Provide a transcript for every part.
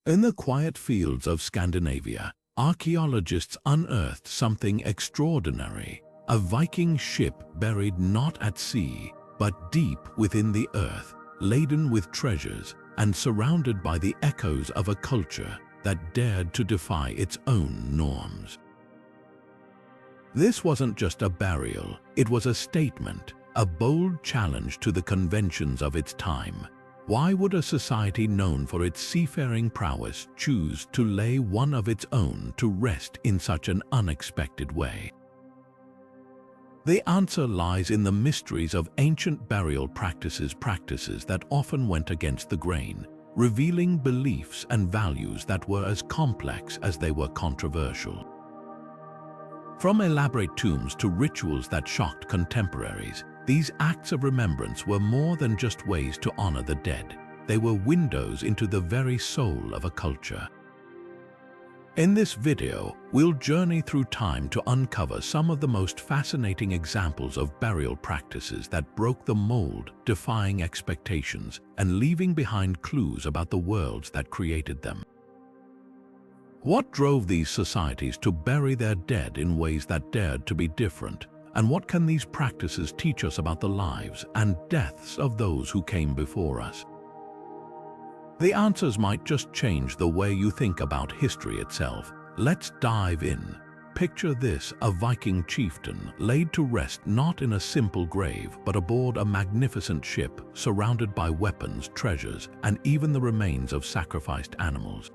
In the quiet fields of Scandinavia, archaeologists unearthed something extraordinary, a Viking ship buried not at sea, but deep within the earth, laden with treasures and surrounded by the echoes of a culture that dared to defy its own norms. This wasn't just a burial, it was a statement, a bold challenge to the conventions of its time. Why would a society known for its seafaring prowess choose to lay one of its own to rest in such an unexpected way? The answer lies in the mysteries of ancient burial practices that often went against the grain, revealing beliefs and values that were as complex as they were controversial. From elaborate tombs to rituals that shocked contemporaries, these acts of remembrance were more than just ways to honor the dead. They were windows into the very soul of a culture. In this video, we'll journey through time to uncover some of the most fascinating examples of burial practices that broke the mold, defying expectations and leaving behind clues about the worlds that created them. What drove these societies to bury their dead in ways that dared to be different? And what can these practices teach us about the lives and deaths of those who came before us? The answers might just change the way you think about history itself. Let's dive in. Picture this, a Viking chieftain laid to rest not in a simple grave, but aboard a magnificent ship surrounded by weapons, treasures, and even the remains of sacrificed animals.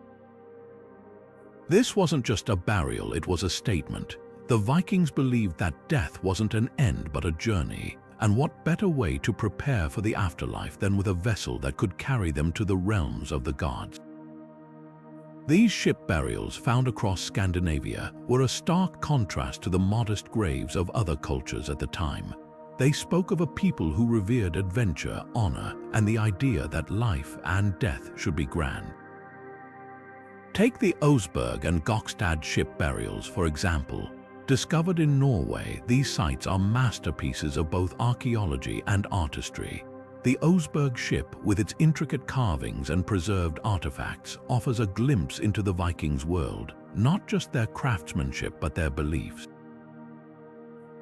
This wasn't just a burial, it was a statement. The Vikings believed that death wasn't an end but a journey, and what better way to prepare for the afterlife than with a vessel that could carry them to the realms of the gods. These ship burials found across Scandinavia were a stark contrast to the modest graves of other cultures at the time. They spoke of a people who revered adventure, honor, and the idea that life and death should be grand. Take the Oseberg and Gokstad ship burials, for example. Discovered in Norway, these sites are masterpieces of both archaeology and artistry. The Oseberg ship, with its intricate carvings and preserved artifacts, offers a glimpse into the Vikings' world, not just their craftsmanship but their beliefs.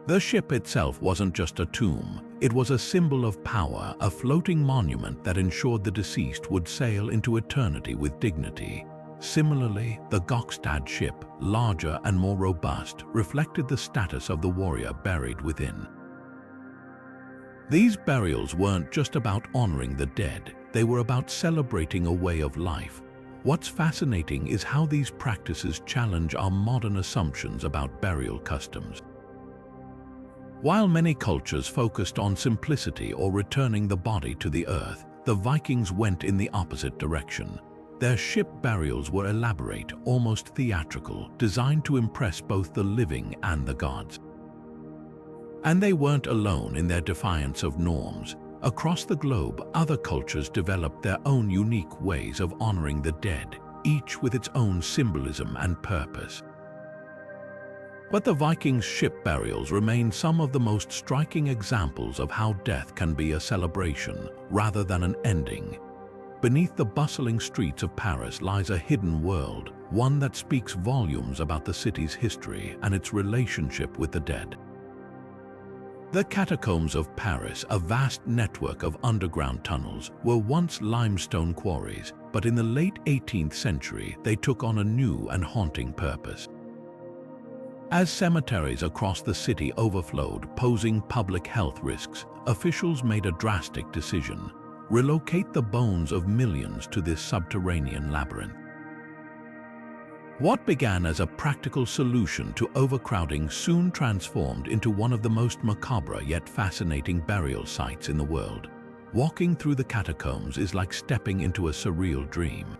The ship itself wasn't just a tomb, it was a symbol of power, a floating monument that ensured the deceased would sail into eternity with dignity. Similarly, the Gokstad ship, larger and more robust, reflected the status of the warrior buried within. These burials weren't just about honoring the dead, they were about celebrating a way of life. What's fascinating is how these practices challenge our modern assumptions about burial customs. While many cultures focused on simplicity or returning the body to the earth, the Vikings went in the opposite direction. Their ship burials were elaborate, almost theatrical, designed to impress both the living and the gods. And they weren't alone in their defiance of norms. Across the globe, other cultures developed their own unique ways of honoring the dead, each with its own symbolism and purpose. But the Vikings' ship burials remain some of the most striking examples of how death can be a celebration rather than an ending. Beneath the bustling streets of Paris lies a hidden world, one that speaks volumes about the city's history and its relationship with the dead. The Catacombs of Paris, a vast network of underground tunnels, were once limestone quarries, but in the late 18th century they took on a new and haunting purpose. As cemeteries across the city overflowed, posing public health risks, officials made a drastic decision: relocate the bones of millions to this subterranean labyrinth. What began as a practical solution to overcrowding soon transformed into one of the most macabre yet fascinating burial sites in the world. Walking through the catacombs is like stepping into a surreal dream.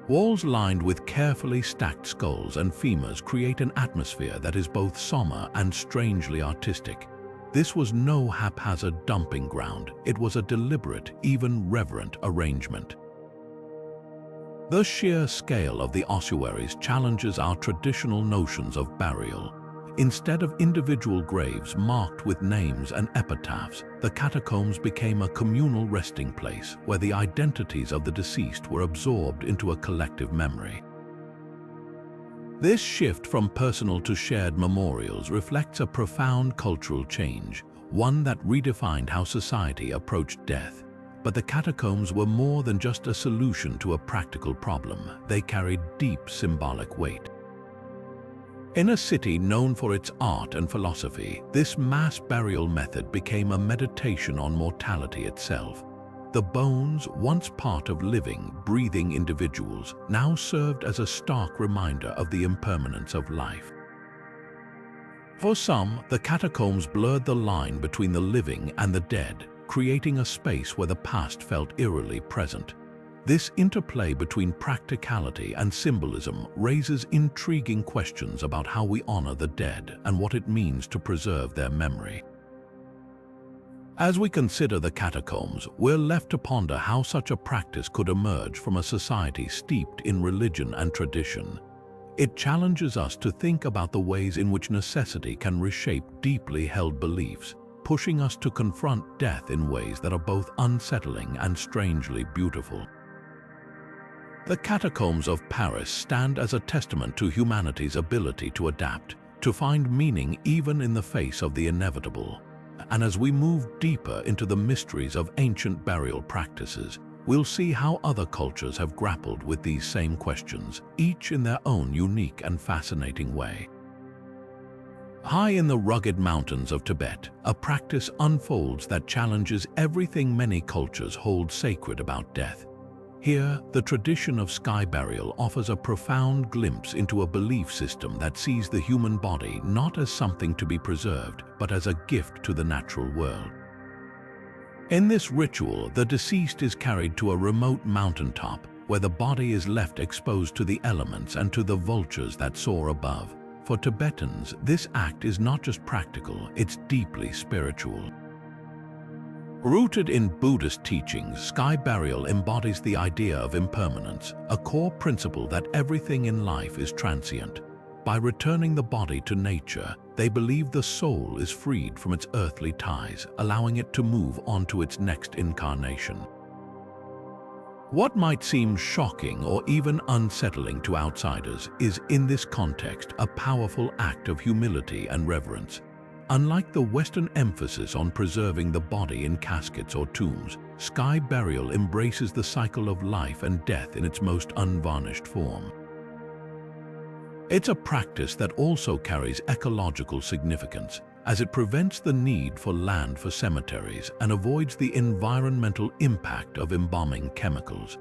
Walls lined with carefully stacked skulls and femurs create an atmosphere that is both somber and strangely artistic. This was no haphazard dumping ground, it was a deliberate, even reverent arrangement. The sheer scale of the ossuaries challenges our traditional notions of burial. Instead of individual graves marked with names and epitaphs, the catacombs became a communal resting place where the identities of the deceased were absorbed into a collective memory. This shift from personal to shared memorials reflects a profound cultural change, one that redefined how society approached death. But the catacombs were more than just a solution to a practical problem. They carried deep symbolic weight. In a city known for its art and philosophy, this mass burial method became a meditation on mortality itself. The bones, once part of living, breathing individuals, now served as a stark reminder of the impermanence of life. For some, the catacombs blurred the line between the living and the dead, creating a space where the past felt eerily present. This interplay between practicality and symbolism raises intriguing questions about how we honor the dead and what it means to preserve their memory. As we consider the catacombs, we're left to ponder how such a practice could emerge from a society steeped in religion and tradition. It challenges us to think about the ways in which necessity can reshape deeply held beliefs, pushing us to confront death in ways that are both unsettling and strangely beautiful. The Catacombs of Paris stand as a testament to humanity's ability to adapt, to find meaning even in the face of the inevitable. And as we move deeper into the mysteries of ancient burial practices, we'll see how other cultures have grappled with these same questions, each in their own unique and fascinating way. High in the rugged mountains of Tibet, a practice unfolds that challenges everything many cultures hold sacred about death. Here, the tradition of sky burial offers a profound glimpse into a belief system that sees the human body not as something to be preserved, but as a gift to the natural world. In this ritual, the deceased is carried to a remote mountaintop, where the body is left exposed to the elements and to the vultures that soar above. For Tibetans, this act is not just practical, it's deeply spiritual. Rooted in Buddhist teachings, sky burial embodies the idea of impermanence, a core principle that everything in life is transient. By returning the body to nature, they believe the soul is freed from its earthly ties, allowing it to move on to its next incarnation. What might seem shocking or even unsettling to outsiders is, in this context, a powerful act of humility and reverence. Unlike the Western emphasis on preserving the body in caskets or tombs, sky burial embraces the cycle of life and death in its most unvarnished form. It's a practice that also carries ecological significance, as it prevents the need for land for cemeteries and avoids the environmental impact of embalming chemicals.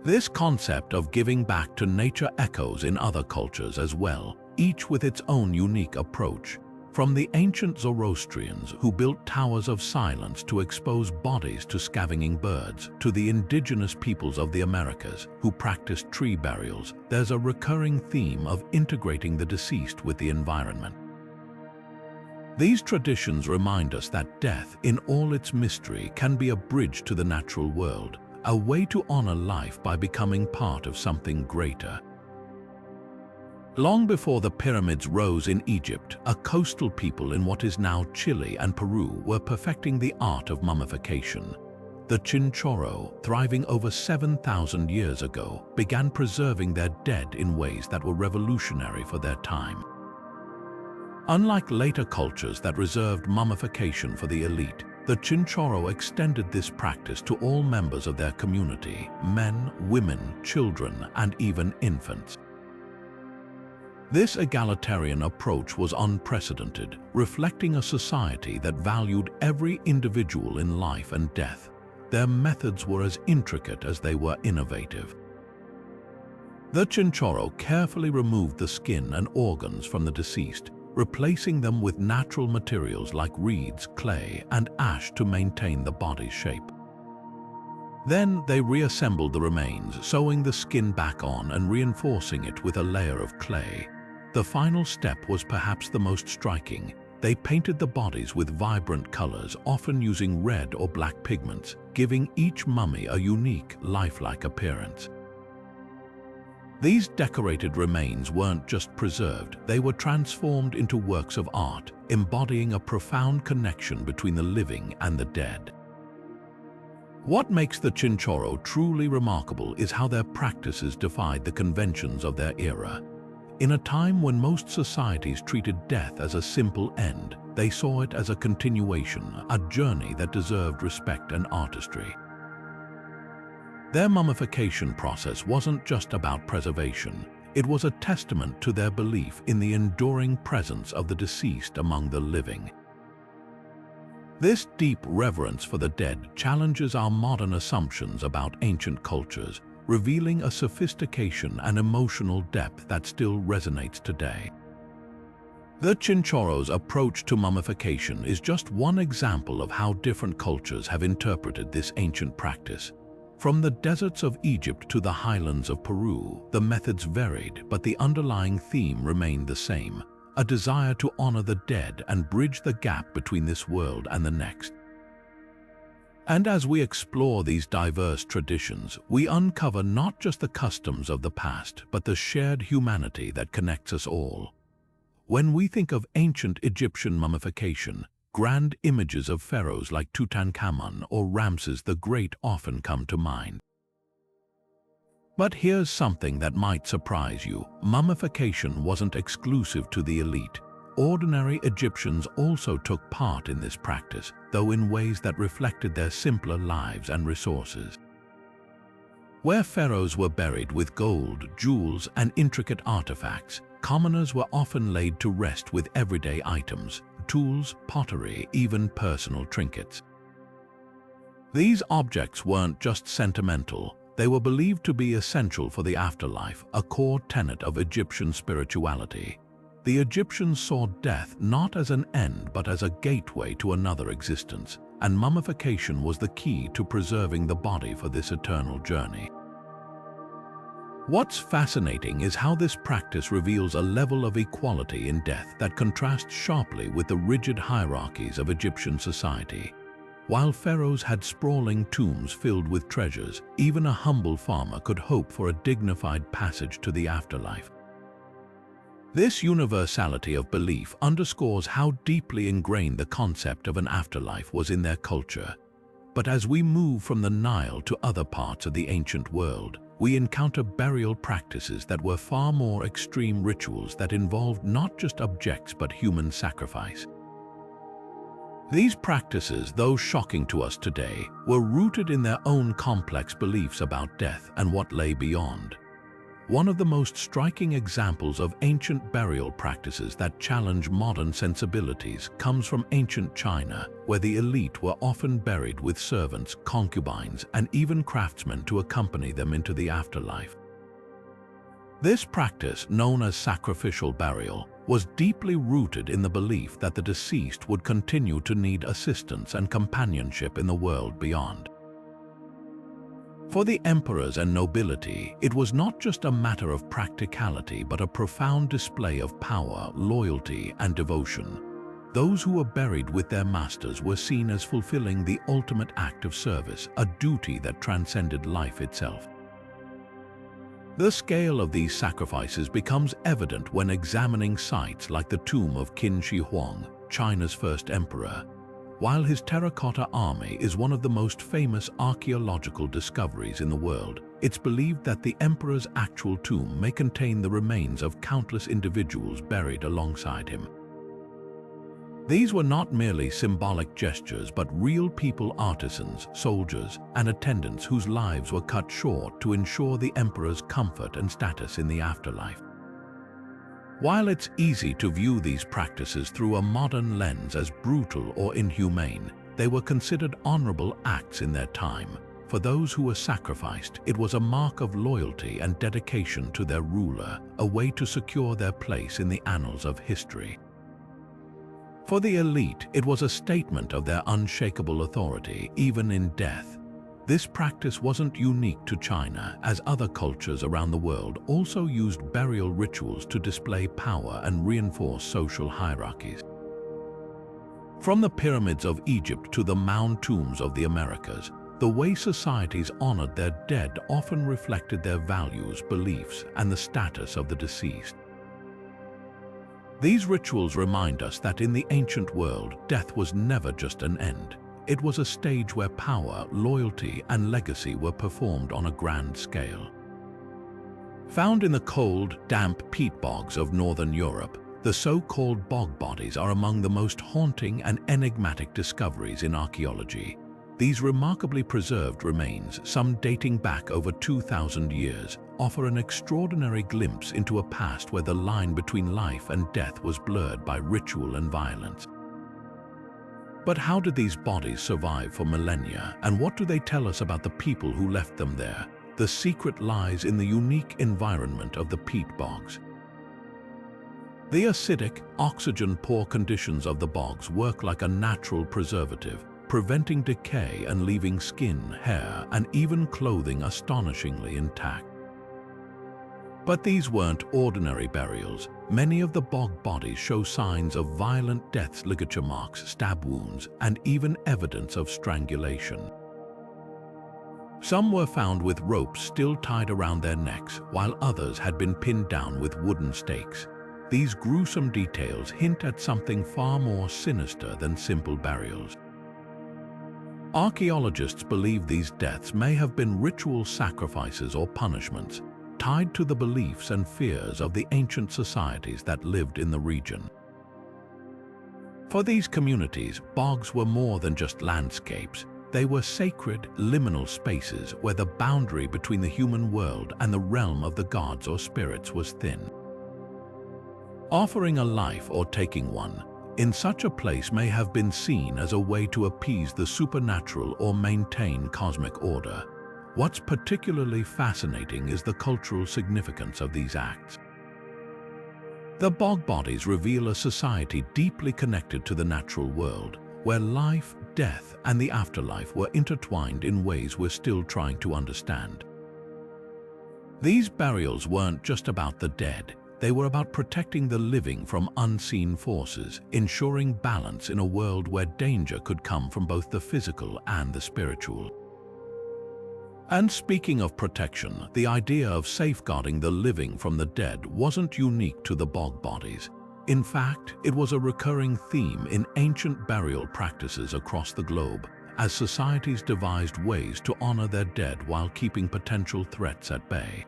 This concept of giving back to nature echoes in other cultures as well, each with its own unique approach. From the ancient Zoroastrians, who built towers of silence to expose bodies to scavenging birds, to the indigenous peoples of the Americas, who practiced tree burials, there's a recurring theme of integrating the deceased with the environment. These traditions remind us that death, in all its mystery, can be a bridge to the natural world, a way to honor life by becoming part of something greater. Long before the pyramids rose in Egypt, a coastal people in what is now Chile and Peru were perfecting the art of mummification. The Chinchorro, thriving over 7,000 years ago, began preserving their dead in ways that were revolutionary for their time. Unlike later cultures that reserved mummification for the elite, the Chinchorro extended this practice to all members of their community: men, women, children, and even infants. This egalitarian approach was unprecedented, reflecting a society that valued every individual in life and death. Their methods were as intricate as they were innovative. The Chinchorro carefully removed the skin and organs from the deceased, replacing them with natural materials like reeds, clay, and ash to maintain the body's shape. Then they reassembled the remains, sewing the skin back on and reinforcing it with a layer of clay. The final step was perhaps the most striking. They painted the bodies with vibrant colors, often using red or black pigments, giving each mummy a unique, lifelike appearance. These decorated remains weren't just preserved, they were transformed into works of art, embodying a profound connection between the living and the dead. What makes the Chinchorro truly remarkable is how their practices defied the conventions of their era. In a time when most societies treated death as a simple end, they saw it as a continuation, a journey that deserved respect and artistry. Their mummification process wasn't just about preservation. It was a testament to their belief in the enduring presence of the deceased among the living. This deep reverence for the dead challenges our modern assumptions about ancient cultures, revealing a sophistication and emotional depth that still resonates today. The Chinchorro's approach to mummification is just one example of how different cultures have interpreted this ancient practice. From the deserts of Egypt to the highlands of Peru, the methods varied, but the underlying theme remained the same: a desire to honor the dead and bridge the gap between this world and the next. And as we explore these diverse traditions, we uncover not just the customs of the past, but the shared humanity that connects us all. When we think of ancient Egyptian mummification, grand images of pharaohs like Tutankhamun or Ramses the Great often come to mind. But here's something that might surprise you. Mummification wasn't exclusive to the elite. Ordinary Egyptians also took part in this practice, though in ways that reflected their simpler lives and resources. Where pharaohs were buried with gold, jewels, and intricate artifacts, commoners were often laid to rest with everyday items: tools, pottery, even personal trinkets. These objects weren't just sentimental. They were believed to be essential for the afterlife, a core tenet of Egyptian spirituality. The Egyptians saw death not as an end but as a gateway to another existence, and mummification was the key to preserving the body for this eternal journey. What's fascinating is how this practice reveals a level of equality in death that contrasts sharply with the rigid hierarchies of Egyptian society. While pharaohs had sprawling tombs filled with treasures, even a humble farmer could hope for a dignified passage to the afterlife. This universality of belief underscores how deeply ingrained the concept of an afterlife was in their culture. But as we move from the Nile to other parts of the ancient world, we encounter burial practices that were far more extreme, rituals that involved not just objects but human sacrifice. These practices, though shocking to us today, were rooted in their own complex beliefs about death and what lay beyond. One of the most striking examples of ancient burial practices that challenge modern sensibilities comes from ancient China, where the elite were often buried with servants, concubines, and even craftsmen to accompany them into the afterlife. This practice, known as sacrificial burial, was deeply rooted in the belief that the deceased would continue to need assistance and companionship in the world beyond. For the emperors and nobility, it was not just a matter of practicality but a profound display of power, loyalty, and devotion. Those who were buried with their masters were seen as fulfilling the ultimate act of service, a duty that transcended life itself. The scale of these sacrifices becomes evident when examining sites like the tomb of Qin Shi Huang, China's first emperor. While his Terracotta Army is one of the most famous archaeological discoveries in the world, it's believed that the emperor's actual tomb may contain the remains of countless individuals buried alongside him. These were not merely symbolic gestures but real people, artisans, soldiers, and attendants whose lives were cut short to ensure the emperor's comfort and status in the afterlife. While it's easy to view these practices through a modern lens as brutal or inhumane, they were considered honorable acts in their time. For those who were sacrificed, it was a mark of loyalty and dedication to their ruler, a way to secure their place in the annals of history. For the elite, it was a statement of their unshakable authority, even in death. This practice wasn't unique to China, as other cultures around the world also used burial rituals to display power and reinforce social hierarchies. From the pyramids of Egypt to the mound tombs of the Americas, the way societies honored their dead often reflected their values, beliefs, and the status of the deceased. These rituals remind us that in the ancient world, death was never just an end. It was a stage where power, loyalty, and legacy were performed on a grand scale. Found in the cold, damp peat bogs of northern Europe, the so-called bog bodies are among the most haunting and enigmatic discoveries in archaeology. These remarkably preserved remains, some dating back over 2,000 years, offer an extraordinary glimpse into a past where the line between life and death was blurred by ritual and violence. But how did these bodies survive for millennia, and what do they tell us about the people who left them there? The secret lies in the unique environment of the peat bogs. The acidic, oxygen-poor conditions of the bogs work like a natural preservative, preventing decay and leaving skin, hair, and even clothing astonishingly intact. But these weren't ordinary burials. Many of the bog bodies show signs of violent deaths, ligature marks, stab wounds, and even evidence of strangulation. Some were found with ropes still tied around their necks, while others had been pinned down with wooden stakes. These gruesome details hint at something far more sinister than simple burials. Archaeologists believe these deaths may have been ritual sacrifices or punishments, tied to the beliefs and fears of the ancient societies that lived in the region. For these communities, bogs were more than just landscapes. They were sacred, liminal spaces where the boundary between the human world and the realm of the gods or spirits was thin. Offering a life or taking one in such a place may have been seen as a way to appease the supernatural or maintain cosmic order. What's particularly fascinating is the cultural significance of these acts. The bog bodies reveal a society deeply connected to the natural world, where life, death, and the afterlife were intertwined in ways we're still trying to understand. These burials weren't just about the dead. They were about protecting the living from unseen forces, ensuring balance in a world where danger could come from both the physical and the spiritual. And speaking of protection, the idea of safeguarding the living from the dead wasn't unique to the bog bodies. In fact, it was a recurring theme in ancient burial practices across the globe, as societies devised ways to honor their dead while keeping potential threats at bay.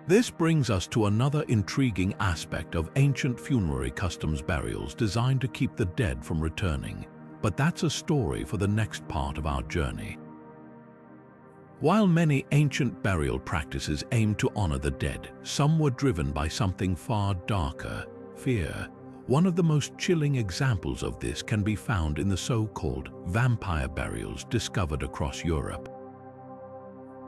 This brings us to another intriguing aspect of ancient funerary customs: burials designed to keep the dead from returning. But that's a story for the next part of our journey. While many ancient burial practices aimed to honor the dead, some were driven by something far darker: fear. One of the most chilling examples of this can be found in the so-called vampire burials discovered across Europe.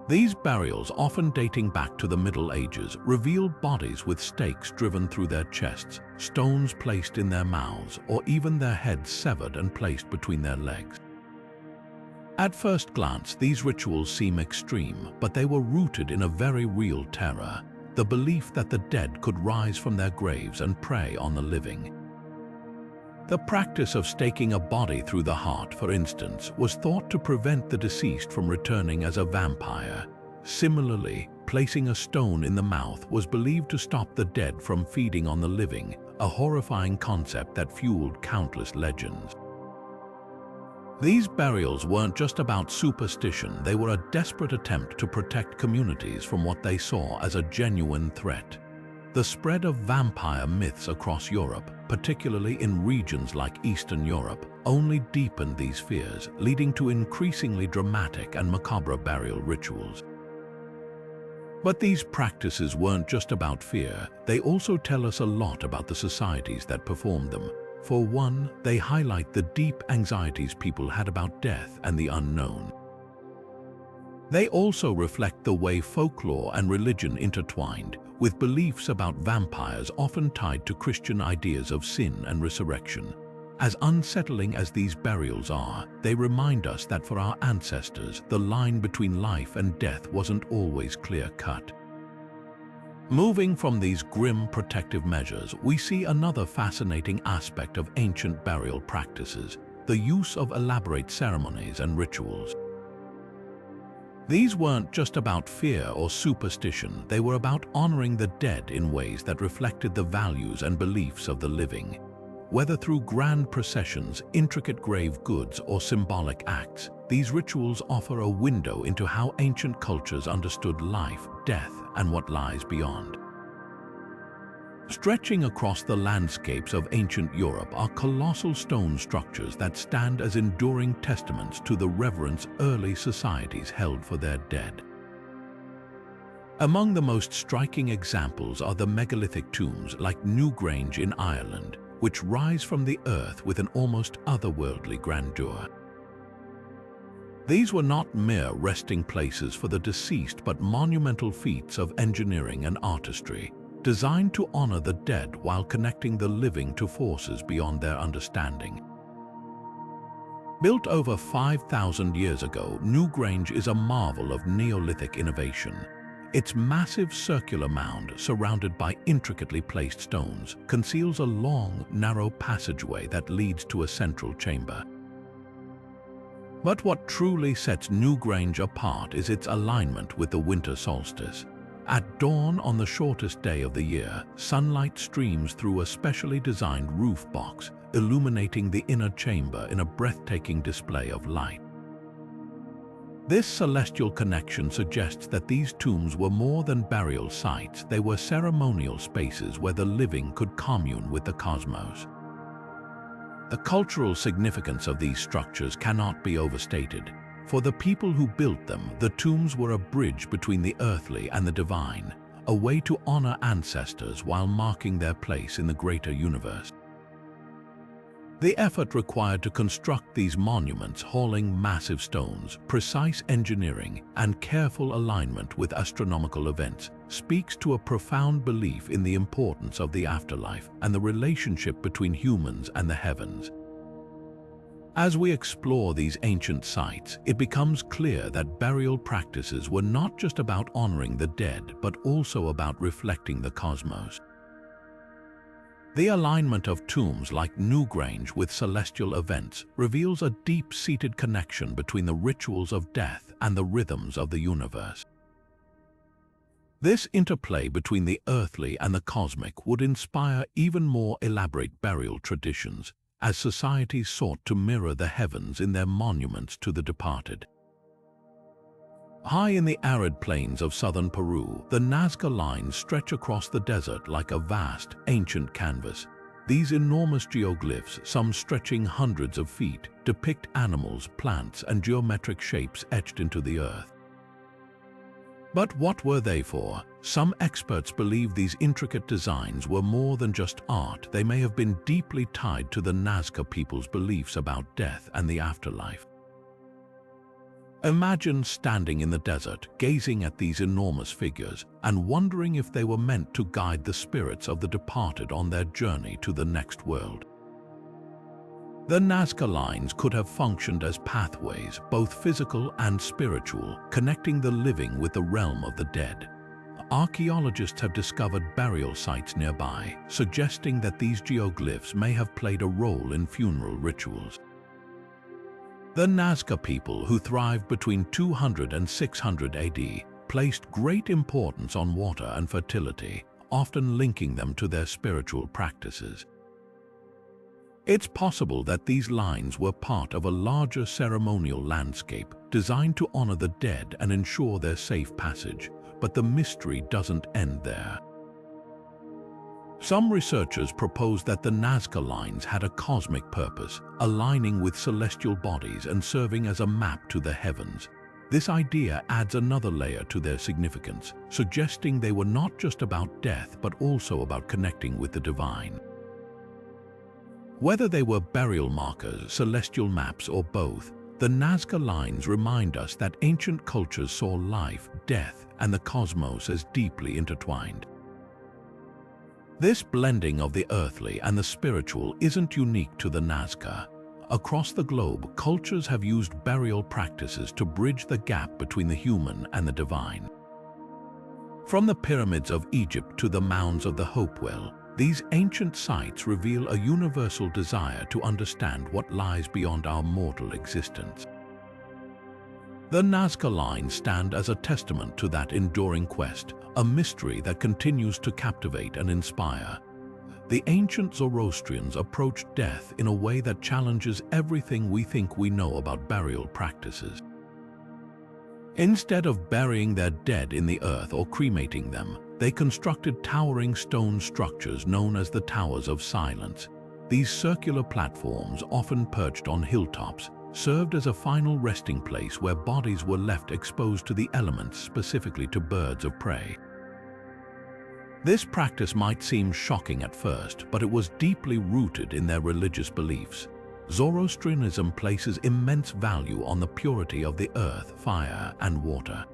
These burials, often dating back to the Middle Ages, reveal bodies with stakes driven through their chests, stones placed in their mouths, or even their heads severed and placed between their legs. At first glance, these rituals seem extreme, but they were rooted in a very real terror: the belief that the dead could rise from their graves and prey on the living. The practice of staking a body through the heart, for instance, was thought to prevent the deceased from returning as a vampire. Similarly, placing a stone in the mouth was believed to stop the dead from feeding on the living, a horrifying concept that fueled countless legends. These burials weren't just about superstition, they were a desperate attempt to protect communities from what they saw as a genuine threat. The spread of vampire myths across Europe, particularly in regions like Eastern Europe, only deepened these fears, leading to increasingly dramatic and macabre burial rituals. But these practices weren't just about fear, they also tell us a lot about the societies that performed them. For one, they highlight the deep anxieties people had about death and the unknown. They also reflect the way folklore and religion intertwined, with beliefs about vampires often tied to Christian ideas of sin and resurrection. As unsettling as these burials are, they remind us that for our ancestors, the line between life and death wasn't always clear-cut. Moving from these grim protective measures, we see another fascinating aspect of ancient burial practices: the use of elaborate ceremonies and rituals. These weren't just about fear or superstition, they were about honoring the dead in ways that reflected the values and beliefs of the living. Whether through grand processions, intricate grave goods, or symbolic acts, these rituals offer a window into how ancient cultures understood life, death, and what lies beyond. Stretching across the landscapes of ancient Europe are colossal stone structures that stand as enduring testaments to the reverence early societies held for their dead. Among the most striking examples are the megalithic tombs like Newgrange in Ireland, which rise from the earth with an almost otherworldly grandeur. These were not mere resting places for the deceased but monumental feats of engineering and artistry, designed to honor the dead while connecting the living to forces beyond their understanding. Built over 5,000 years ago, Newgrange is a marvel of Neolithic innovation. Its massive circular mound, surrounded by intricately placed stones, conceals a long, narrow passageway that leads to a central chamber. But what truly sets Newgrange apart is its alignment with the winter solstice. At dawn on the shortest day of the year, sunlight streams through a specially designed roof box, illuminating the inner chamber in a breathtaking display of light. This celestial connection suggests that these tombs were more than burial sites, they were ceremonial spaces where the living could commune with the cosmos. The cultural significance of these structures cannot be overstated. For the people who built them, the tombs were a bridge between the earthly and the divine, a way to honor ancestors while marking their place in the greater universe. The effort required to construct these monuments, hauling massive stones, precise engineering, and careful alignment with astronomical events, speaks to a profound belief in the importance of the afterlife and the relationship between humans and the heavens. As we explore these ancient sites, it becomes clear that burial practices were not just about honoring the dead, but also about reflecting the cosmos. The alignment of tombs like Newgrange with celestial events reveals a deep-seated connection between the rituals of death and the rhythms of the universe. This interplay between the earthly and the cosmic would inspire even more elaborate burial traditions, as societies sought to mirror the heavens in their monuments to the departed. High in the arid plains of southern Peru, the Nazca Lines stretch across the desert like a vast, ancient canvas. These enormous geoglyphs, some stretching hundreds of feet, depict animals, plants, and geometric shapes etched into the earth. But what were they for? Some experts believe these intricate designs were more than just art. They may have been deeply tied to the Nazca people's beliefs about death and the afterlife. Imagine standing in the desert, gazing at these enormous figures, and wondering if they were meant to guide the spirits of the departed on their journey to the next world. The Nazca Lines could have functioned as pathways, both physical and spiritual, connecting the living with the realm of the dead. Archaeologists have discovered burial sites nearby, suggesting that these geoglyphs may have played a role in funeral rituals. The Nazca people, who thrived between 200 and 600 AD, placed great importance on water and fertility, often linking them to their spiritual practices. It's possible that these lines were part of a larger ceremonial landscape designed to honor the dead and ensure their safe passage, but the mystery doesn't end there. Some researchers propose that the Nazca Lines had a cosmic purpose, aligning with celestial bodies and serving as a map to the heavens. This idea adds another layer to their significance, suggesting they were not just about death but also about connecting with the divine. Whether they were burial markers, celestial maps, or both, the Nazca Lines remind us that ancient cultures saw life, death, and the cosmos as deeply intertwined. This blending of the earthly and the spiritual isn't unique to the Nazca. Across the globe, cultures have used burial practices to bridge the gap between the human and the divine. From the pyramids of Egypt to the mounds of the Hopewell, these ancient sites reveal a universal desire to understand what lies beyond our mortal existence. The Nazca Lines stand as a testament to that enduring quest, a mystery that continues to captivate and inspire. The ancient Zoroastrians approached death in a way that challenges everything we think we know about burial practices. Instead of burying their dead in the earth or cremating them, they constructed towering stone structures known as the Towers of Silence. These circular platforms, often perched on hilltops, served as a final resting place where bodies were left exposed to the elements, specifically to birds of prey. This practice might seem shocking at first, but it was deeply rooted in their religious beliefs. Zoroastrianism places immense value on the purity of the earth, fire, and water.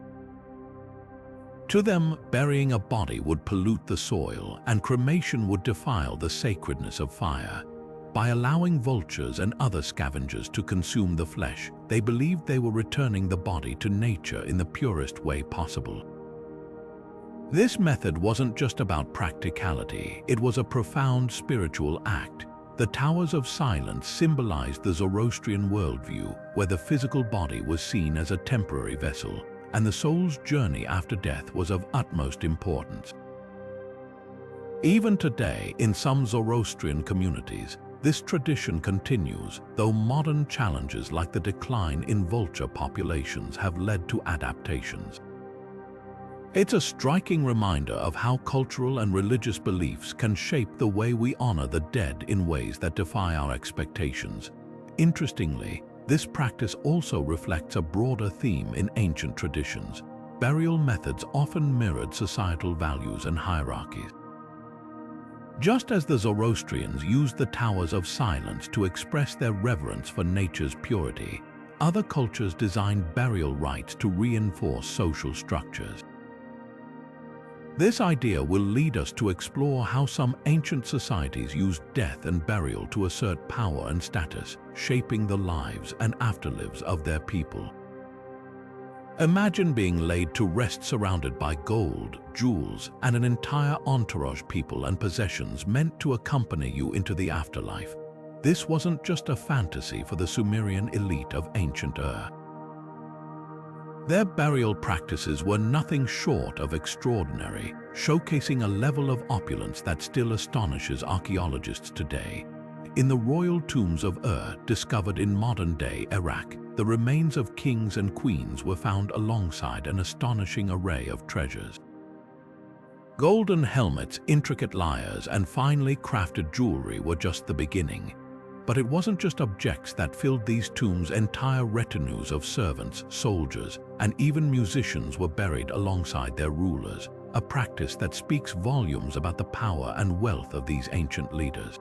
To them, burying a body would pollute the soil, and cremation would defile the sacredness of fire. By allowing vultures and other scavengers to consume the flesh, they believed they were returning the body to nature in the purest way possible. This method wasn't just about practicality, it was a profound spiritual act. The Towers of Silence symbolized the Zoroastrian worldview, where the physical body was seen as a temporary vessel, and the soul's journey after death was of utmost importance. Even today, in some Zoroastrian communities, this tradition continues, though modern challenges like the decline in vulture populations have led to adaptations. It's a striking reminder of how cultural and religious beliefs can shape the way we honor the dead in ways that defy our expectations. Interestingly, this practice also reflects a broader theme in ancient traditions. Burial methods often mirrored societal values and hierarchies. Just as the Zoroastrians used the Towers of Silence to express their reverence for nature's purity, other cultures designed burial rites to reinforce social structures. This idea will lead us to explore how some ancient societies used death and burial to assert power and status, shaping the lives and afterlives of their people. Imagine being laid to rest surrounded by gold, jewels, and an entire entourage of people and possessions meant to accompany you into the afterlife. This wasn't just a fantasy for the Sumerian elite of ancient Ur. Their burial practices were nothing short of extraordinary, showcasing a level of opulence that still astonishes archaeologists today. In the royal tombs of Ur, discovered in modern-day Iraq, the remains of kings and queens were found alongside an astonishing array of treasures. Golden helmets, intricate lyres, and finely crafted jewelry were just the beginning. But it wasn't just objects that filled these tombs. Entire retinues of servants, soldiers, and even musicians were buried alongside their rulers, a practice that speaks volumes about the power and wealth of these ancient leaders.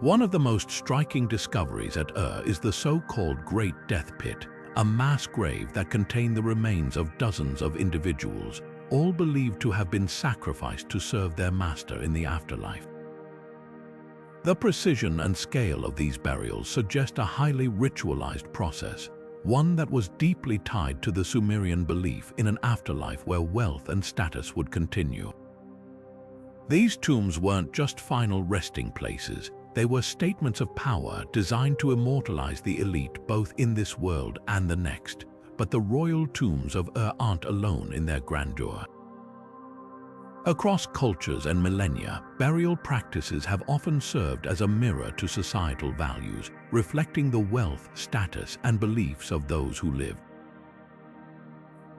One of the most striking discoveries at Ur is the so-called Great Death Pit, a mass grave that contained the remains of dozens of individuals, all believed to have been sacrificed to serve their master in the afterlife. The precision and scale of these burials suggest a highly ritualized process, one that was deeply tied to the Sumerian belief in an afterlife where wealth and status would continue. These tombs weren't just final resting places, they were statements of power designed to immortalize the elite both in this world and the next. But the royal tombs of Ur aren't alone in their grandeur. Across cultures and millennia, burial practices have often served as a mirror to societal values, reflecting the wealth, status, and beliefs of those who lived.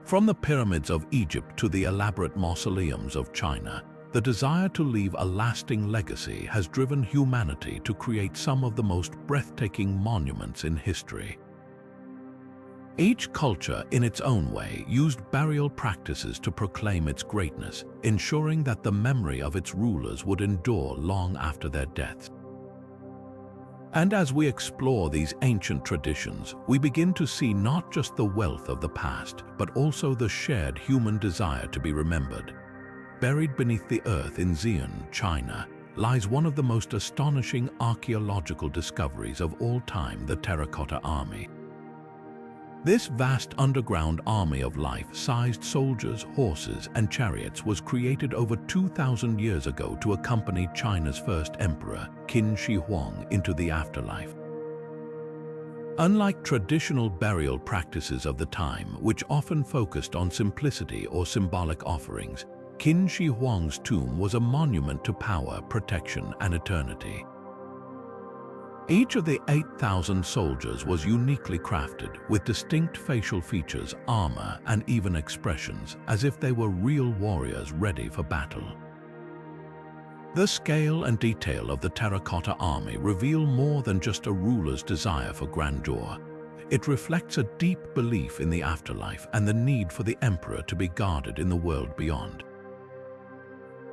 From the pyramids of Egypt to the elaborate mausoleums of China, the desire to leave a lasting legacy has driven humanity to create some of the most breathtaking monuments in history. Each culture, in its own way, used burial practices to proclaim its greatness, ensuring that the memory of its rulers would endure long after their deaths. And as we explore these ancient traditions, we begin to see not just the wealth of the past, but also the shared human desire to be remembered. Buried beneath the earth in Xi'an, China, lies one of the most astonishing archaeological discoveries of all time, the Terracotta Army. This vast underground army of life-sized soldiers, horses, and chariots was created over 2,000 years ago to accompany China's first emperor, Qin Shi Huang, into the afterlife. Unlike traditional burial practices of the time, which often focused on simplicity or symbolic offerings, Qin Shi Huang's tomb was a monument to power, protection, and eternity. Each of the 8,000 soldiers was uniquely crafted, with distinct facial features, armor, and even expressions, as if they were real warriors ready for battle. The scale and detail of the Terracotta Army reveal more than just a ruler's desire for grandeur. It reflects a deep belief in the afterlife and the need for the emperor to be guarded in the world beyond.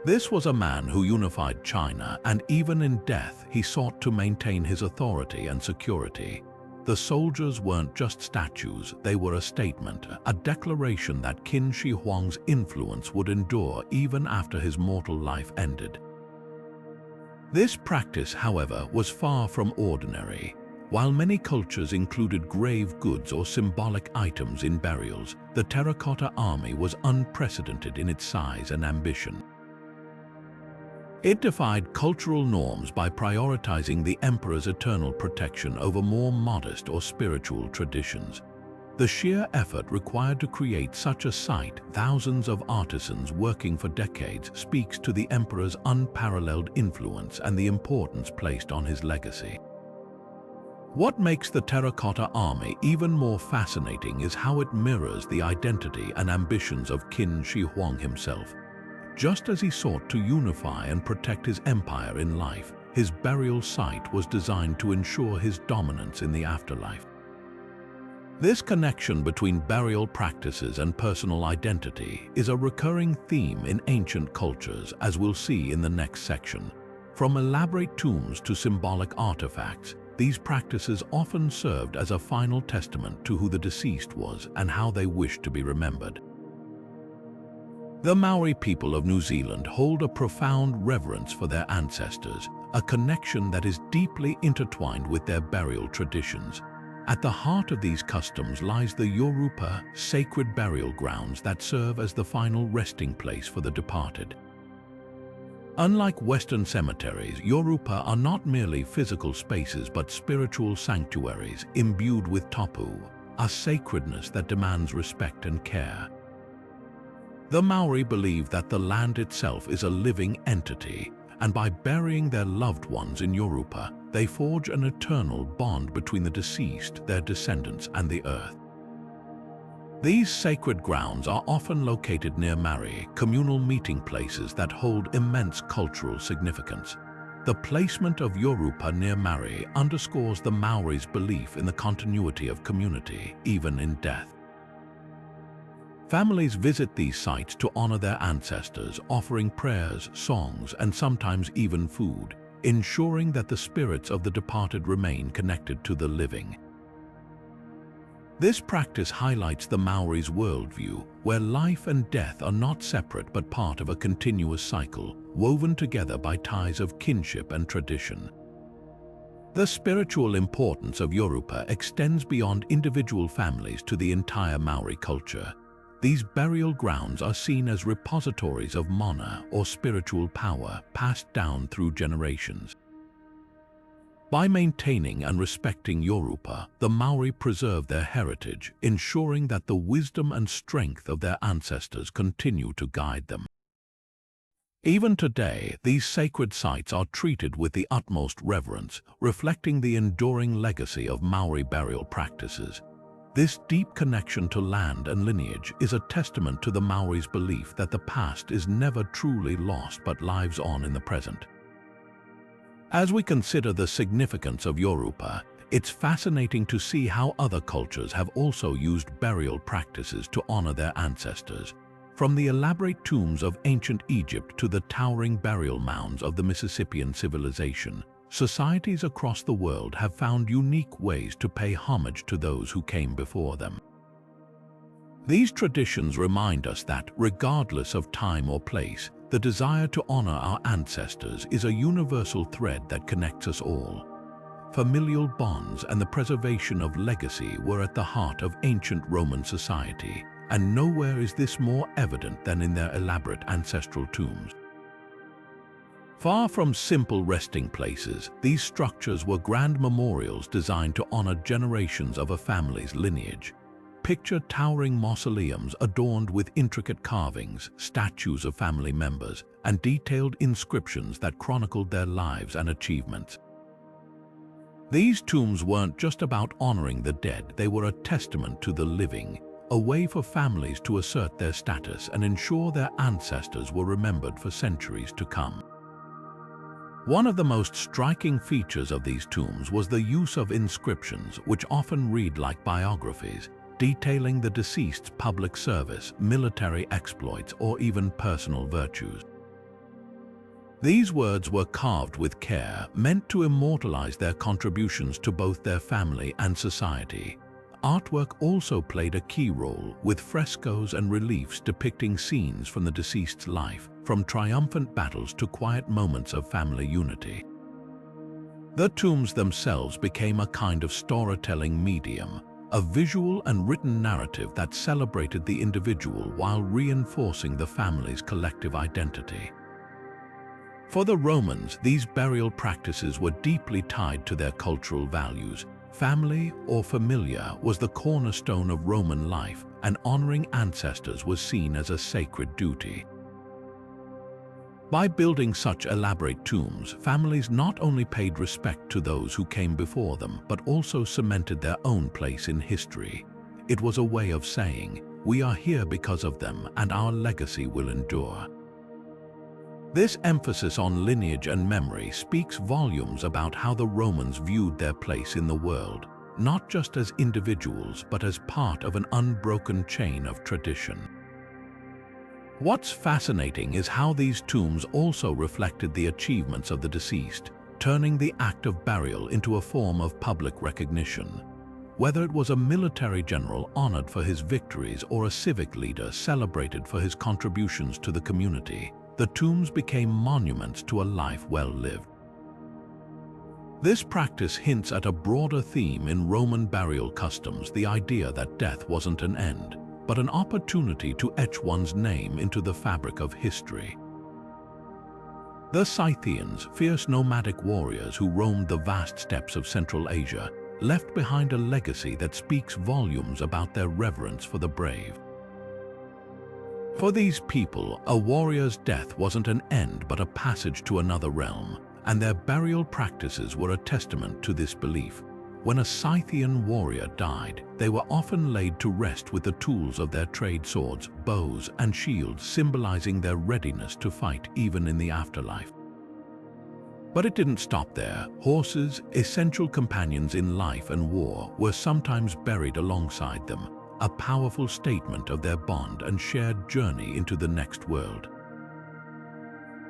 This was a man who unified China, and even in death he sought to maintain his authority and security. The soldiers weren't just statues, they were a statement, a declaration that Qin Shi Huang's influence would endure even after his mortal life ended. This practice, however, was far from ordinary. While many cultures included grave goods or symbolic items in burials, the Terracotta Army was unprecedented in its size and ambition. It defied cultural norms by prioritizing the emperor's eternal protection over more modest or spiritual traditions. The sheer effort required to create such a site, thousands of artisans working for decades, speaks to the emperor's unparalleled influence and the importance placed on his legacy. What makes the Terracotta Army even more fascinating is how it mirrors the identity and ambitions of Qin Shi Huang himself. Just as he sought to unify and protect his empire in life, his burial site was designed to ensure his dominance in the afterlife. This connection between burial practices and personal identity is a recurring theme in ancient cultures, as we'll see in the next section. From elaborate tombs to symbolic artifacts, these practices often served as a final testament to who the deceased was and how they wished to be remembered. The Maori people of New Zealand hold a profound reverence for their ancestors, a connection that is deeply intertwined with their burial traditions. At the heart of these customs lies the urupā, sacred burial grounds that serve as the final resting place for the departed. Unlike Western cemeteries, urupā are not merely physical spaces but spiritual sanctuaries imbued with tapu, a sacredness that demands respect and care. The Maori believe that the land itself is a living entity, and by burying their loved ones in urupā, they forge an eternal bond between the deceased, their descendants, and the earth. These sacred grounds are often located near marae, communal meeting places that hold immense cultural significance. The placement of urupā near marae underscores the Maori's belief in the continuity of community, even in death. Families visit these sites to honor their ancestors, offering prayers, songs, and sometimes even food, ensuring that the spirits of the departed remain connected to the living. This practice highlights the Maori's worldview, where life and death are not separate but part of a continuous cycle, woven together by ties of kinship and tradition. The spiritual importance of urupā extends beyond individual families to the entire Maori culture. These burial grounds are seen as repositories of mana, or spiritual power, passed down through generations. By maintaining and respecting urupā, the Maori preserve their heritage, ensuring that the wisdom and strength of their ancestors continue to guide them. Even today, these sacred sites are treated with the utmost reverence, reflecting the enduring legacy of Maori burial practices. This deep connection to land and lineage is a testament to the Maori's belief that the past is never truly lost but lives on in the present. As we consider the significance of urupā, it's fascinating to see how other cultures have also used burial practices to honor their ancestors. From the elaborate tombs of ancient Egypt to the towering burial mounds of the Mississippian civilization, societies across the world have found unique ways to pay homage to those who came before them. These traditions remind us that, regardless of time or place, the desire to honor our ancestors is a universal thread that connects us all. Familial bonds and the preservation of legacy were at the heart of ancient Roman society, and nowhere is this more evident than in their elaborate ancestral tombs. Far from simple resting places, these structures were grand memorials designed to honor generations of a family's lineage. Picture towering mausoleums adorned with intricate carvings, statues of family members, and detailed inscriptions that chronicled their lives and achievements. These tombs weren't just about honoring the dead, they were a testament to the living, a way for families to assert their status and ensure their ancestors were remembered for centuries to come. One of the most striking features of these tombs was the use of inscriptions, which often read like biographies, detailing the deceased's public service, military exploits, or even personal virtues. These words were carved with care, meant to immortalize their contributions to both their family and society. Artwork also played a key role, with frescoes and reliefs depicting scenes from the deceased's life, from triumphant battles to quiet moments of family unity. The tombs themselves became a kind of storytelling medium, a visual and written narrative that celebrated the individual while reinforcing the family's collective identity. For the Romans, these burial practices were deeply tied to their cultural values. Family or familia was the cornerstone of Roman life, and honoring ancestors was seen as a sacred duty. By building such elaborate tombs, families not only paid respect to those who came before them, but also cemented their own place in history. It was a way of saying, "We are here because of them, and our legacy will endure." This emphasis on lineage and memory speaks volumes about how the Romans viewed their place in the world, not just as individuals, but as part of an unbroken chain of tradition. What's fascinating is how these tombs also reflected the achievements of the deceased, turning the act of burial into a form of public recognition. Whether it was a military general honored for his victories or a civic leader celebrated for his contributions to the community, the tombs became monuments to a life well lived. This practice hints at a broader theme in Roman burial customs, the idea that death wasn't an end, but an opportunity to etch one's name into the fabric of history. The Scythians, fierce nomadic warriors who roamed the vast steppes of Central Asia, left behind a legacy that speaks volumes about their reverence for the brave. For these people, a warrior's death wasn't an end but a passage to another realm, and their burial practices were a testament to this belief. When a Scythian warrior died, they were often laid to rest with the tools of their trade, swords, bows, and shields, symbolizing their readiness to fight even in the afterlife. But it didn't stop there. Horses, essential companions in life and war, were sometimes buried alongside them, a powerful statement of their bond and shared journey into the next world.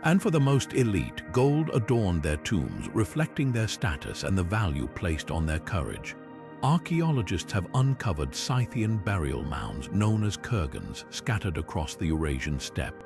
And for the most elite, gold adorned their tombs, reflecting their status and the value placed on their courage. Archaeologists have uncovered Scythian burial mounds known as kurgans scattered across the Eurasian steppe.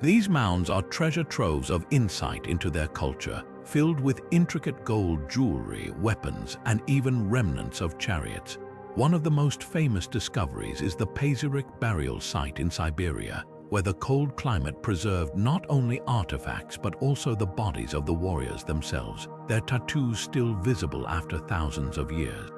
These mounds are treasure troves of insight into their culture, filled with intricate gold jewelry, weapons, and even remnants of chariots. One of the most famous discoveries is the Pazyryk burial site in Siberia, where the cold climate preserved not only artifacts but also the bodies of the warriors themselves, their tattoos still visible after thousands of years.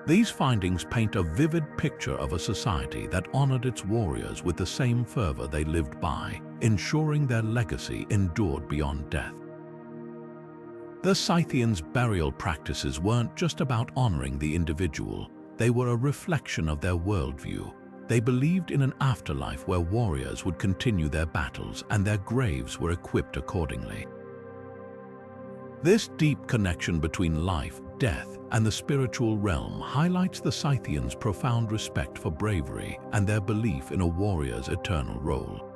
These findings paint a vivid picture of a society that honored its warriors with the same fervor they lived by, ensuring their legacy endured beyond death. The Scythians' burial practices weren't just about honoring the individual, they were a reflection of their worldview. They believed in an afterlife where warriors would continue their battles and their graves were equipped accordingly. This deep connection between life, death, and the spiritual realm highlights the Scythians' profound respect for bravery and their belief in a warrior's eternal role.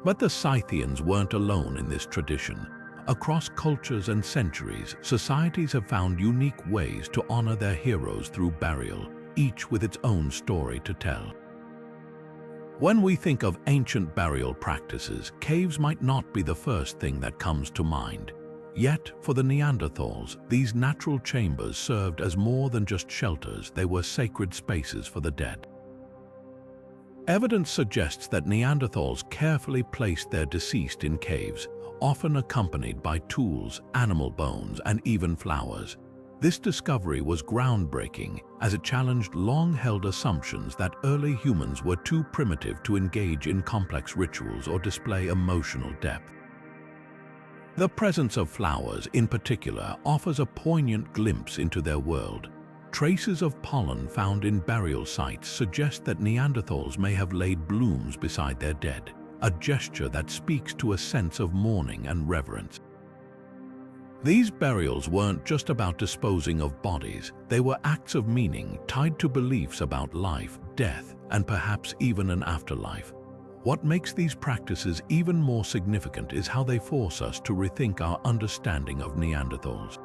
But the Scythians weren't alone in this tradition. Across cultures and centuries, societies have found unique ways to honor their heroes through burial, each with its own story to tell. When we think of ancient burial practices, caves might not be the first thing that comes to mind. Yet, for the Neanderthals, these natural chambers served as more than just shelters, they were sacred spaces for the dead. Evidence suggests that Neanderthals carefully placed their deceased in caves, often accompanied by tools, animal bones, and even flowers. This discovery was groundbreaking as it challenged long-held assumptions that early humans were too primitive to engage in complex rituals or display emotional depth. The presence of flowers, in particular, offers a poignant glimpse into their world. Traces of pollen found in burial sites suggest that Neanderthals may have laid blooms beside their dead, a gesture that speaks to a sense of mourning and reverence. These burials weren't just about disposing of bodies, they were acts of meaning tied to beliefs about life, death, and perhaps even an afterlife. What makes these practices even more significant is how they force us to rethink our understanding of Neanderthals.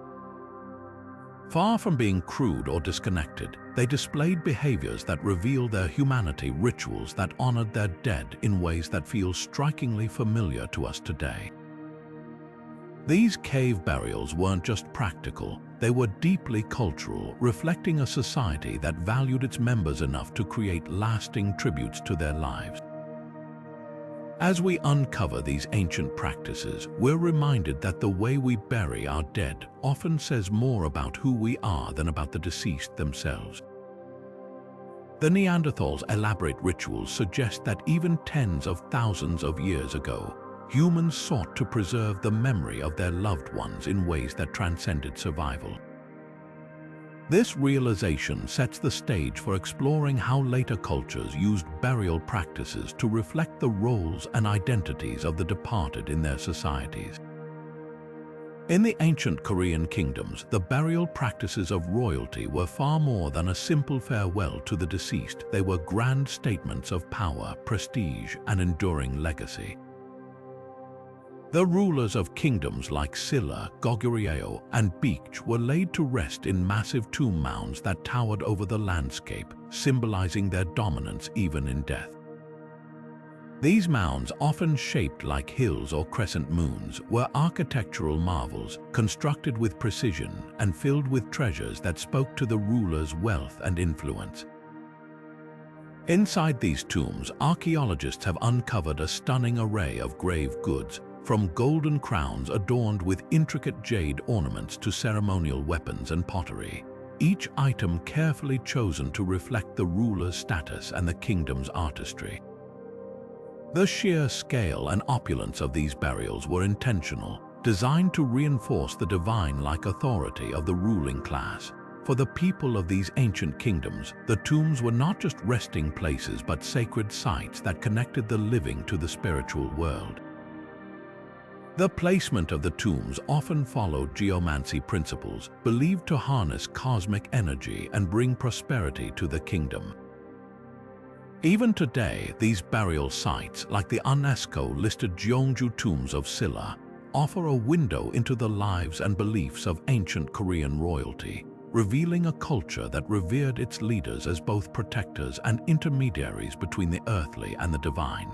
Far from being crude or disconnected, they displayed behaviors that reveal their humanity, rituals that honored their dead in ways that feel strikingly familiar to us today. These cave burials weren't just practical, they were deeply cultural, reflecting a society that valued its members enough to create lasting tributes to their lives. As we uncover these ancient practices, we're reminded that the way we bury our dead often says more about who we are than about the deceased themselves. The Neanderthals' elaborate rituals suggest that even tens of thousands of years ago, humans sought to preserve the memory of their loved ones in ways that transcended survival. This realization sets the stage for exploring how later cultures used burial practices to reflect the roles and identities of the departed in their societies. In the ancient Korean kingdoms, the burial practices of royalty were far more than a simple farewell to the deceased. They were grand statements of power, prestige, and enduring legacy. The rulers of kingdoms like Silla, Goguryeo, and Beech were laid to rest in massive tomb mounds that towered over the landscape, symbolizing their dominance even in death. These mounds, often shaped like hills or crescent moons, were architectural marvels, constructed with precision and filled with treasures that spoke to the ruler's wealth and influence. Inside these tombs, archaeologists have uncovered a stunning array of grave goods, from golden crowns adorned with intricate jade ornaments to ceremonial weapons and pottery, each item carefully chosen to reflect the ruler's status and the kingdom's artistry. The sheer scale and opulence of these burials were intentional, designed to reinforce the divine-like authority of the ruling class. For the people of these ancient kingdoms, the tombs were not just resting places but sacred sites that connected the living to the spiritual world. The placement of the tombs often followed geomancy principles, believed to harness cosmic energy and bring prosperity to the kingdom. Even today, these burial sites, like the UNESCO-listed Gyeongju Tombs of Silla, offer a window into the lives and beliefs of ancient Korean royalty, revealing a culture that revered its leaders as both protectors and intermediaries between the earthly and the divine.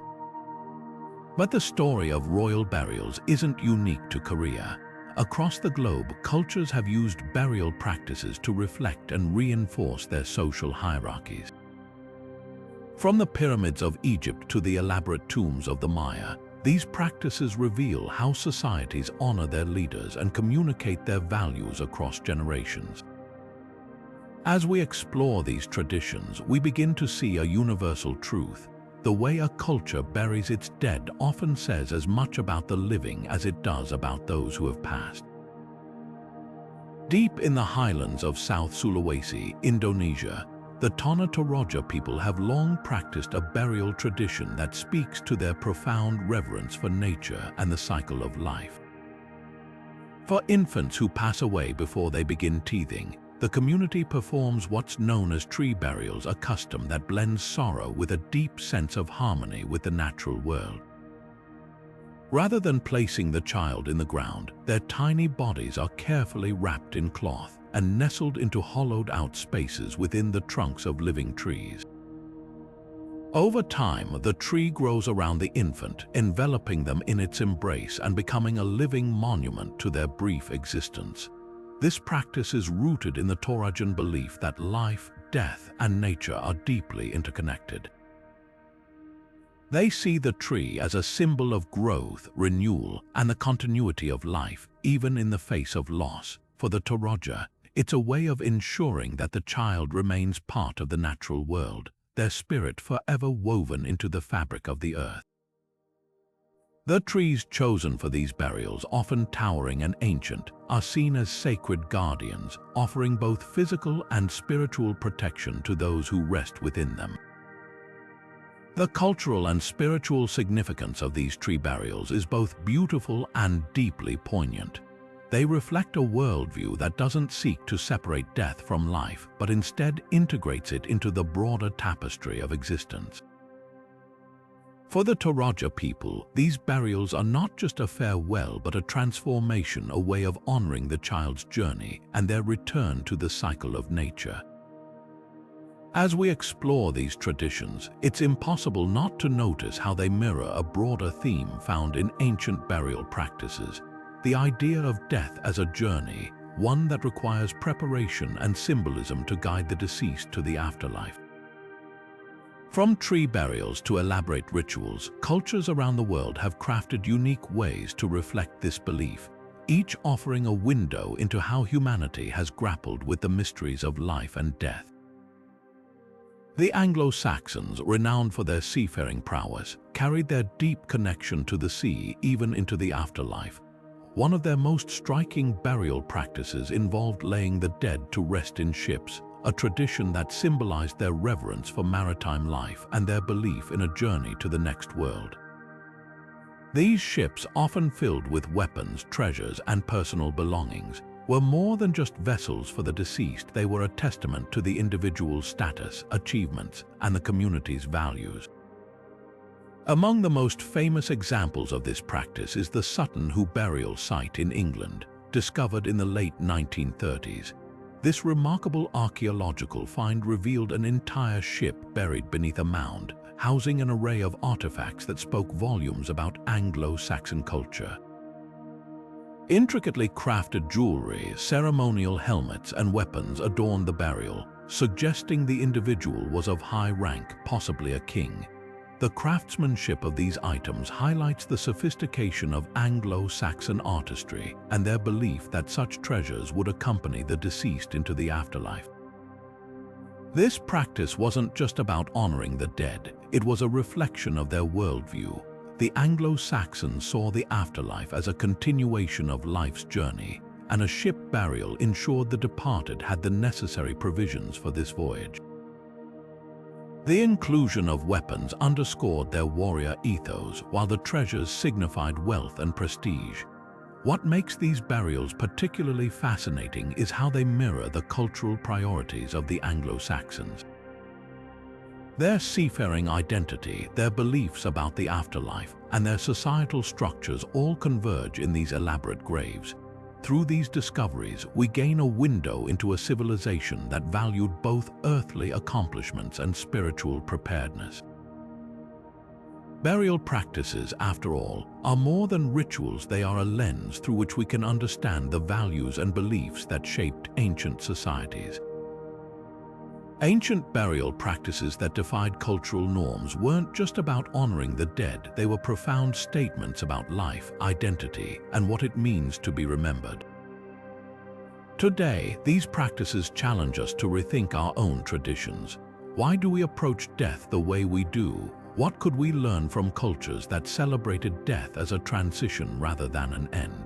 But the story of royal burials isn't unique to Korea. Across the globe, cultures have used burial practices to reflect and reinforce their social hierarchies. From the pyramids of Egypt to the elaborate tombs of the Maya, these practices reveal how societies honor their leaders and communicate their values across generations. As we explore these traditions, we begin to see a universal truth. The way a culture buries its dead often says as much about the living as it does about those who have passed. Deep in the highlands of South Sulawesi, Indonesia, the Tanah Toraja people have long practiced a burial tradition that speaks to their profound reverence for nature and the cycle of life. For infants who pass away before they begin teething, the community performs what's known as tree burials, a custom that blends sorrow with a deep sense of harmony with the natural world. Rather than placing the child in the ground, their tiny bodies are carefully wrapped in cloth and nestled into hollowed-out spaces within the trunks of living trees. Over time, the tree grows around the infant, enveloping them in its embrace and becoming a living monument to their brief existence. This practice is rooted in the Torajan belief that life, death, and nature are deeply interconnected. They see the tree as a symbol of growth, renewal, and the continuity of life, even in the face of loss. For the Toraja, it's a way of ensuring that the child remains part of the natural world, their spirit forever woven into the fabric of the earth. The trees chosen for these burials, often towering and ancient, are seen as sacred guardians, offering both physical and spiritual protection to those who rest within them. The cultural and spiritual significance of these tree burials is both beautiful and deeply poignant. They reflect a worldview that doesn't seek to separate death from life, but instead integrates it into the broader tapestry of existence. For the Toraja people, these burials are not just a farewell but a transformation, a way of honoring the child's journey and their return to the cycle of nature. As we explore these traditions, it's impossible not to notice how they mirror a broader theme found in ancient burial practices: the idea of death as a journey, one that requires preparation and symbolism to guide the deceased to the afterlife. From tree burials to elaborate rituals, cultures around the world have crafted unique ways to reflect this belief, each offering a window into how humanity has grappled with the mysteries of life and death. The Anglo-Saxons, renowned for their seafaring prowess, carried their deep connection to the sea even into the afterlife. One of their most striking burial practices involved laying the dead to rest in ships, a tradition that symbolized their reverence for maritime life and their belief in a journey to the next world. These ships, often filled with weapons, treasures, and personal belongings, were more than just vessels for the deceased. They were a testament to the individual's status, achievements, and the community's values. Among the most famous examples of this practice is the Sutton Hoo burial site in England, discovered in the late 1930s. This remarkable archaeological find revealed an entire ship buried beneath a mound, housing an array of artifacts that spoke volumes about Anglo-Saxon culture. Intricately crafted jewelry, ceremonial helmets, and weapons adorned the burial, suggesting the individual was of high rank, possibly a king. The craftsmanship of these items highlights the sophistication of Anglo-Saxon artistry and their belief that such treasures would accompany the deceased into the afterlife. This practice wasn't just about honoring the dead, it was a reflection of their worldview. The Anglo-Saxons saw the afterlife as a continuation of life's journey, and a ship burial ensured the departed had the necessary provisions for this voyage. The inclusion of weapons underscored their warrior ethos, while the treasures signified wealth and prestige. What makes these burials particularly fascinating is how they mirror the cultural priorities of the Anglo-Saxons. Their seafaring identity, their beliefs about the afterlife, and their societal structures all converge in these elaborate graves. Through these discoveries, we gain a window into a civilization that valued both earthly accomplishments and spiritual preparedness. Burial practices, after all, are more than rituals. They are a lens through which we can understand the values and beliefs that shaped ancient societies. Ancient burial practices that defied cultural norms weren't just about honoring the dead, they were profound statements about life, identity, and what it means to be remembered. Today, these practices challenge us to rethink our own traditions. Why do we approach death the way we do? What could we learn from cultures that celebrated death as a transition rather than an end?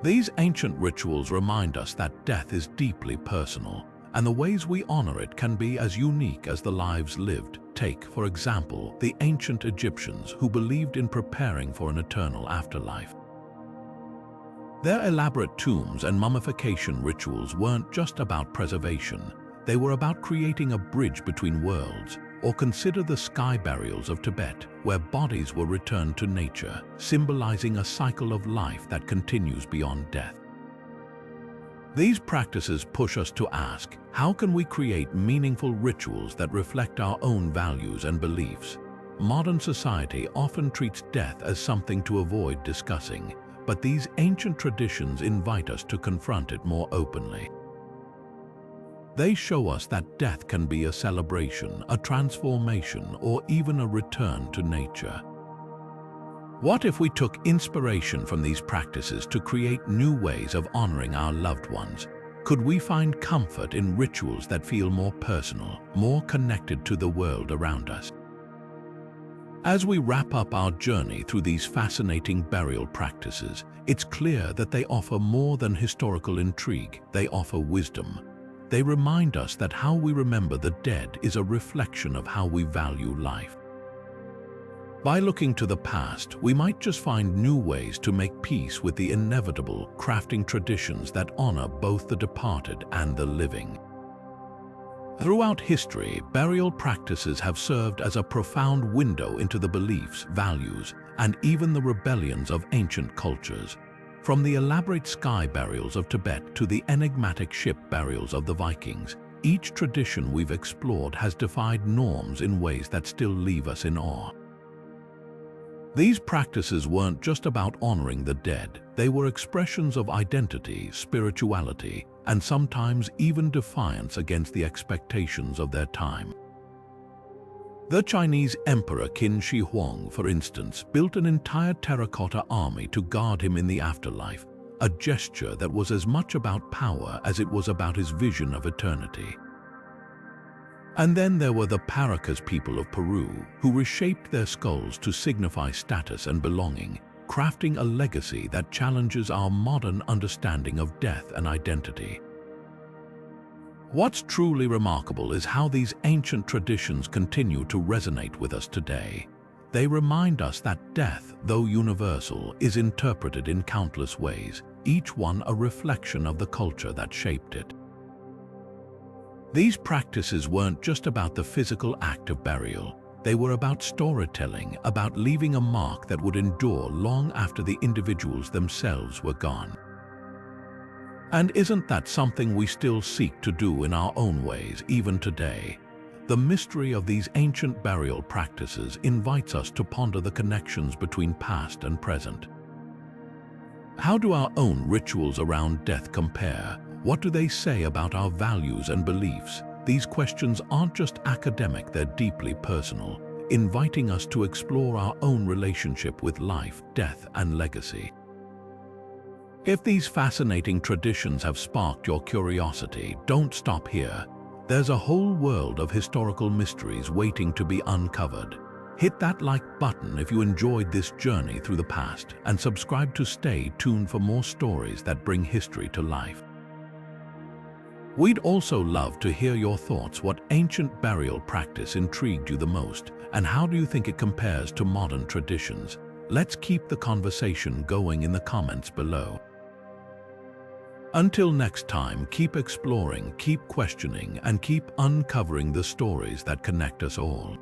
These ancient rituals remind us that death is deeply personal, and the ways we honor it can be as unique as the lives lived. Take, for example, the ancient Egyptians who believed in preparing for an eternal afterlife. Their elaborate tombs and mummification rituals weren't just about preservation, they were about creating a bridge between worlds. Or consider the sky burials of Tibet, where bodies were returned to nature, symbolizing a cycle of life that continues beyond death. These practices push us to ask, how can we create meaningful rituals that reflect our own values and beliefs? Modern society often treats death as something to avoid discussing, but these ancient traditions invite us to confront it more openly. They show us that death can be a celebration, a transformation, or even a return to nature. What if we took inspiration from these practices to create new ways of honoring our loved ones? Could we find comfort in rituals that feel more personal, more connected to the world around us? As we wrap up our journey through these fascinating burial practices, it's clear that they offer more than historical intrigue. They offer wisdom. They remind us that how we remember the dead is a reflection of how we value life. By looking to the past, we might just find new ways to make peace with the inevitable, crafting traditions that honor both the departed and the living. Throughout history, burial practices have served as a profound window into the beliefs, values, and even the rebellions of ancient cultures. From the elaborate sky burials of Tibet to the enigmatic ship burials of the Vikings, each tradition we've explored has defied norms in ways that still leave us in awe. These practices weren't just about honoring the dead, they were expressions of identity, spirituality, and sometimes even defiance against the expectations of their time. The Chinese Emperor Qin Shi Huang, for instance, built an entire terracotta army to guard him in the afterlife, a gesture that was as much about power as it was about his vision of eternity. And then there were the Paracas people of Peru, who reshaped their skulls to signify status and belonging, crafting a legacy that challenges our modern understanding of death and identity. What's truly remarkable is how these ancient traditions continue to resonate with us today. They remind us that death, though universal, is interpreted in countless ways, each one a reflection of the culture that shaped it. These practices weren't just about the physical act of burial. They were about storytelling, about leaving a mark that would endure long after the individuals themselves were gone. And isn't that something we still seek to do in our own ways, even today? The mystery of these ancient burial practices invites us to ponder the connections between past and present. How do our own rituals around death compare? What do they say about our values and beliefs? These questions aren't just academic, they're deeply personal, inviting us to explore our own relationship with life, death, and legacy. If these fascinating traditions have sparked your curiosity, don't stop here. There's a whole world of historical mysteries waiting to be uncovered. Hit that like button if you enjoyed this journey through the past, and subscribe to stay tuned for more stories that bring history to life. We'd also love to hear your thoughts. What ancient burial practice intrigued you the most, and how do you think it compares to modern traditions? Let's keep the conversation going in the comments below. Until next time, keep exploring, keep questioning, and keep uncovering the stories that connect us all.